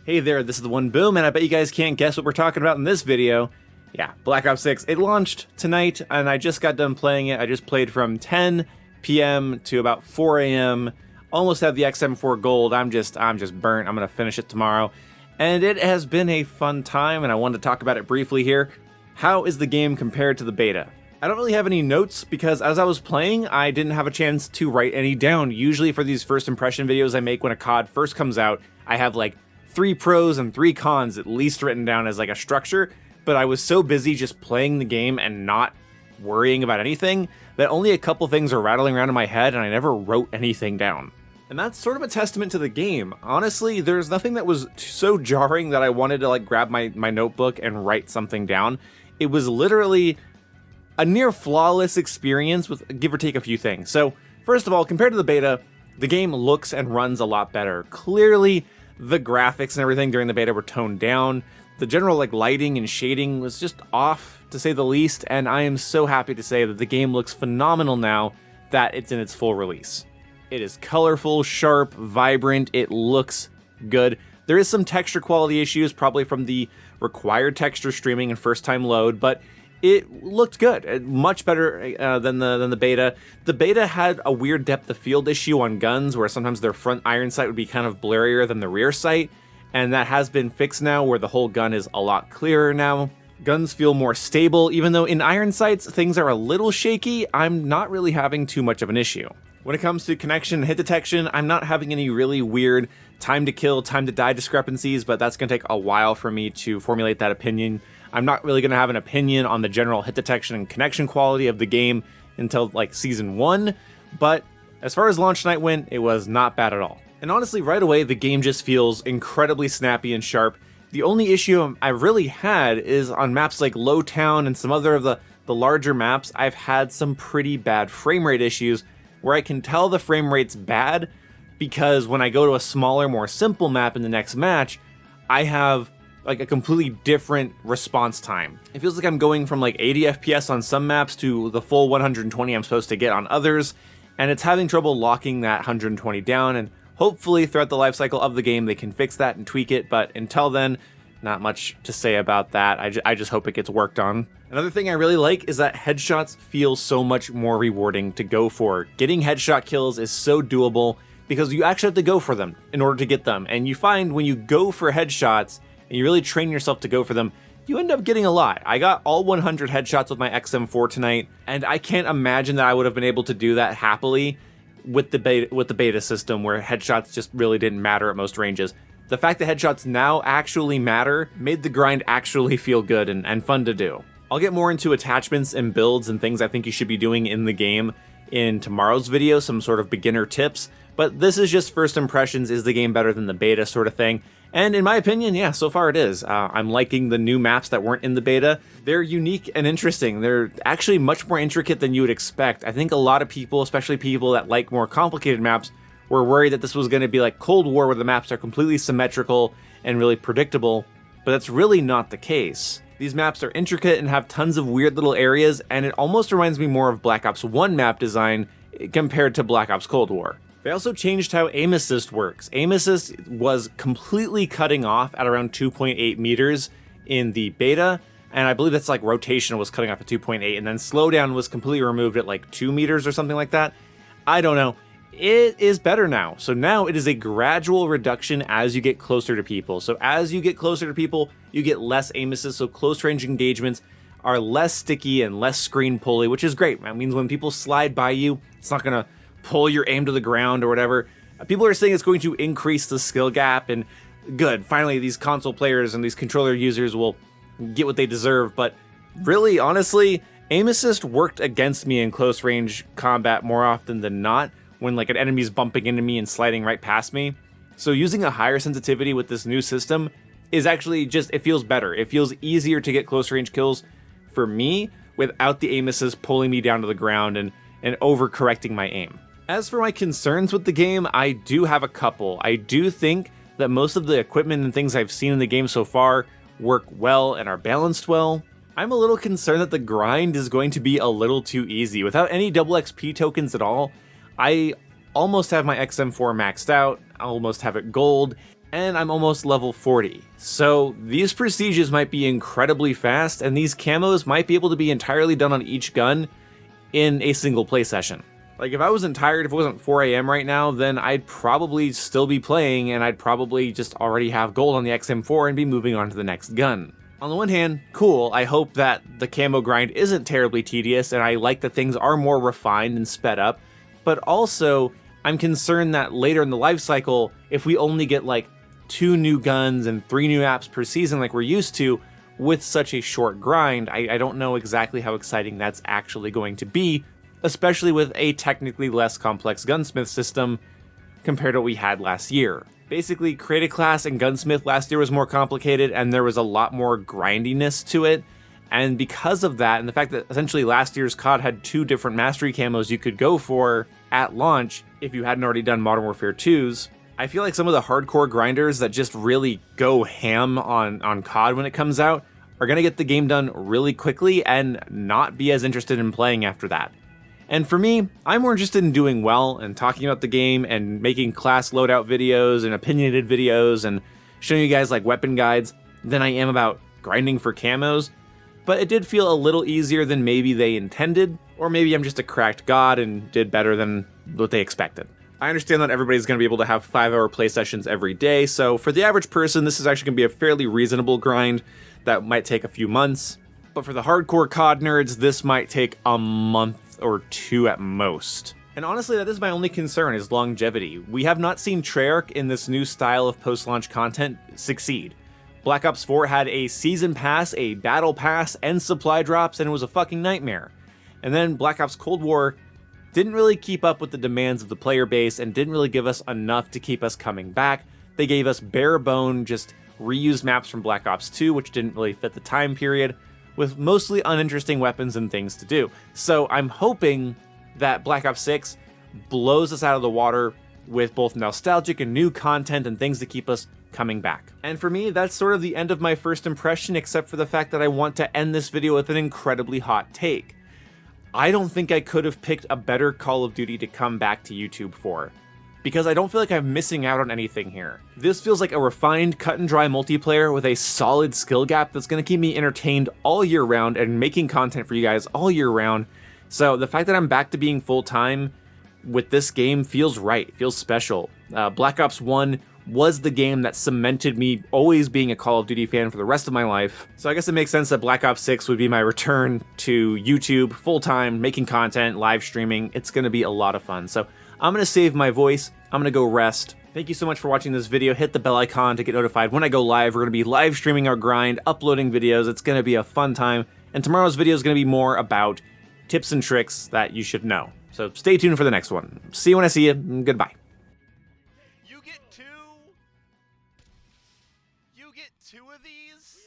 Hey there, this is the One Boom, and I bet you guys can't guess what we're talking about in this video. Yeah, Black Ops 6. It launched tonight, and I just got done playing it. I just played from 10 p.m. to about 4 a.m. Almost have the XM4 gold. I'm just burnt. I'm gonna finish it tomorrow. And it has been a fun time, and I wanted to talk about it briefly here. How is the game compared to the beta? I don't really have any notes because as I was playing, I didn't have a chance to write any down. Usually for these first impression videos I make when a COD first comes out, I have like 3 pros and 3 cons at least written down as like a structure, but I was so busy just playing the game and not worrying about anything that only a couple things are rattling around in my head and I never wrote anything down. And that's sort of a testament to the game. Honestly, there's nothing that was so jarring that I wanted to like grab my notebook and write something down. It was literally a near flawless experience with give or take a few things. So first of all, compared to the beta, the game looks and runs a lot better. Clearly, the graphics and everything during the beta were toned down. The general like lighting and shading was just off, to say the least, and I am so happy to say that the game looks phenomenal now that it's in its full release. It is colorful, sharp, vibrant, it looks good. There is some texture quality issues, probably from the required texture streaming and first time load, but it looked good, much better than the beta. The beta had a weird depth of field issue on guns, where sometimes their front iron sight would be kind of blurrier than the rear sight, and that has been fixed now, where the whole gun is a lot clearer now. Guns feel more stable, even though in iron sights things are a little shaky. I'm not really having too much of an issue. When it comes to connection and hit detection, I'm not having any really weird time to kill, time to die discrepancies, but that's going to take a while for me to formulate that opinion. I'm not really going to have an opinion on the general hit detection and connection quality of the game until like Season 1, but as far as launch night went, it was not bad at all. And honestly, right away, the game just feels incredibly snappy and sharp. The only issue I really had is on maps like Lowtown and some other of the larger maps, I've had some pretty bad frame rate issues where I can tell the frame rate's bad because when I go to a smaller, more simple map in the next match, I have like a completely different response time. It feels like I'm going from like 80 FPS on some maps to the full 120 I'm supposed to get on others, and it's having trouble locking that 120 down, and hopefully throughout the life cycle of the game they can fix that and tweak it, but until then, not much to say about that. I just hope it gets worked on. Another thing I really like is that headshots feel so much more rewarding to go for. Getting headshot kills is so doable because you actually have to go for them in order to get them, and you find when you go for headshots and you really train yourself to go for them, you end up getting a lot. I got all 100 headshots with my XM4 tonight, and I can't imagine that I would have been able to do that happily with the beta system where headshots just really didn't matter at most ranges. The fact that headshots now actually matter made the grind actually feel good and fun to do. I'll get more into attachments and builds and things I think you should be doing in the game in tomorrow's video, some sort of beginner tips, but this is just first impressions. Is the game better than the beta sort of thing? And in my opinion, yeah, so far it is. I'm liking the new maps that weren't in the beta. They're unique and interesting. They're actually much more intricate than you would expect. I think a lot of people, especially people that like more complicated maps, were worried that this was going to be like Cold War where the maps are completely symmetrical and really predictable, but that's really not the case. These maps are intricate and have tons of weird little areas, and it almost reminds me more of Black Ops 1 map design compared to Black Ops Cold War. They also changed how aim assist works. Aim assist was completely cutting off at around 2.8 meters in the beta, and I believe that's like rotation was cutting off at 2.8, and then slowdown was completely removed at like 2 meters or something like that. I don't know. It is better now. So now it is a gradual reduction as you get closer to people. So as you get closer to people, you get less aim assist, so close range engagements are less sticky and less screen pulley, which is great. That means when people slide by you, it's not gonna pull your aim to the ground or whatever. People are saying it's going to increase the skill gap, and good. Finally, these console players and these controller users will get what they deserve, but really, honestly, aim assist worked against me in close range combat more often than not when like an enemy's bumping into me and sliding right past me. So using a higher sensitivity with this new system is actually just, it feels better. It feels easier to get close range kills for me without the aim assist pulling me down to the ground and overcorrecting my aim. As for my concerns with the game, I do have a couple. I do think that most of the equipment and things I've seen in the game so far work well and are balanced well. I'm a little concerned that the grind is going to be a little too easy. Without any double XP tokens at all, I almost have my XM4 maxed out, I almost have it gold, and I'm almost level 40. So these prestiges might be incredibly fast, and these camos might be able to be entirely done on each gun in a single play session. Like, if I wasn't tired, if it wasn't 4 AM right now, then I'd probably still be playing, and I'd probably just already have gold on the XM4 and be moving on to the next gun. On the one hand, cool, I hope that the camo grind isn't terribly tedious, and I like that things are more refined and sped up, but also, I'm concerned that later in the life cycle, if we only get like 2 new guns and 3 new apps per season like we're used to, with such a short grind, I don't know exactly how exciting that's actually going to be, especially with a technically less complex gunsmith system compared to what we had last year. Basically, create a class and gunsmith last year was more complicated, and there was a lot more grindiness to it, and because of that, and the fact that essentially last year's COD had 2 different mastery camos you could go for at launch if you hadn't already done Modern Warfare 2's, I feel like some of the hardcore grinders that just really go ham on COD when it comes out are going to get the game done really quickly and not be as interested in playing after that. And for me, I'm more interested in doing well and talking about the game and making class loadout videos and opinionated videos and showing you guys like weapon guides than I am about grinding for camos. But it did feel a little easier than maybe they intended, or maybe I'm just a cracked god and did better than what they expected. I understand that everybody's going to be able to have 5-hour play sessions every day, so for the average person, this is actually going to be a fairly reasonable grind that might take a few months. But for the hardcore COD nerds, this might take a month or 2 at most. And honestly, that is my only concern, is longevity. We have not seen Treyarch in this new style of post-launch content succeed. Black Ops 4 had a season pass, a battle pass, and supply drops, and it was a fucking nightmare. And then Black Ops Cold War didn't really keep up with the demands of the player base and didn't really give us enough to keep us coming back. They gave us bare bone, just reused maps from Black Ops 2, which didn't really fit the time period, with mostly uninteresting weapons and things to do. So I'm hoping that Black Ops 6 blows us out of the water with both nostalgic and new content and things to keep us coming back. And for me, that's sort of the end of my first impression, except for the fact that I want to end this video with an incredibly hot take. I don't think I could have picked a better Call of Duty to come back to YouTube for, because I don't feel like I'm missing out on anything here. This feels like a refined, cut and dry multiplayer with a solid skill gap that's going to keep me entertained all year round and making content for you guys all year round. So the fact that I'm back to being full-time with this game feels right, feels special. Black Ops 1 was the game that cemented me always being a Call of Duty fan for the rest of my life. So I guess it makes sense that Black Ops 6 would be my return to YouTube, full-time, making content, live streaming. It's going to be a lot of fun. So I'm going to save my voice. I'm going to go rest. Thank you so much for watching this video. Hit the bell icon to get notified when I go live. We're going to be live streaming our grind, uploading videos. It's going to be a fun time. And tomorrow's video is going to be more about tips and tricks that you should know. So stay tuned for the next one. See you when I see you. Goodbye. You get two of these?